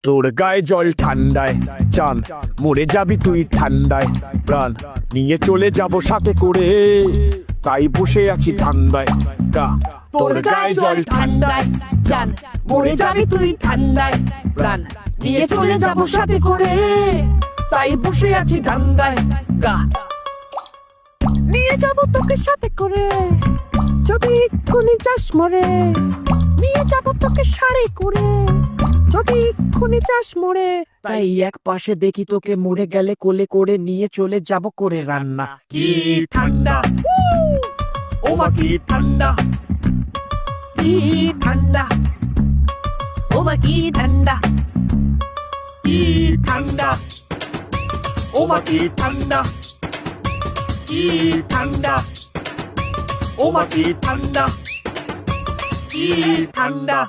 তোর গায়ে জল ঠান্ডায় চান মরে যাবি তুই ঠান্ডায় প্রাণ নিয়ে চলে যাব সাথে করে তাই বসে আছি ঠান্ডায় গা তোর গায়ে জল ঠান্ডায় জান মরে যাবি তুই ঠান্ডায় প্রাণ নিয়ে চলে যাব সাথে করে তাই বসে আছি ঠান্ডায় গা নিয়ে যাব তোকে সাথে করে যদি এক্ষুনি যাস মরে নিয়ে যাব তোকে সারে করে যদি এক্ষুনি যাস মরে তাই এক পাশে দেখি তোকে মরে গেলে কোলে করে নিয়ে চলে যাব করে রান্না কি ঠান্ডা ও মা কি ঠান্ডা কি ঠান্ডা ও মা কি ঠান্ডা কি ঠান্ডা ও মা কি ঠান্ডা কি ঠান্ডা ও মা কি ঠান্ডা কি ঠান্ডা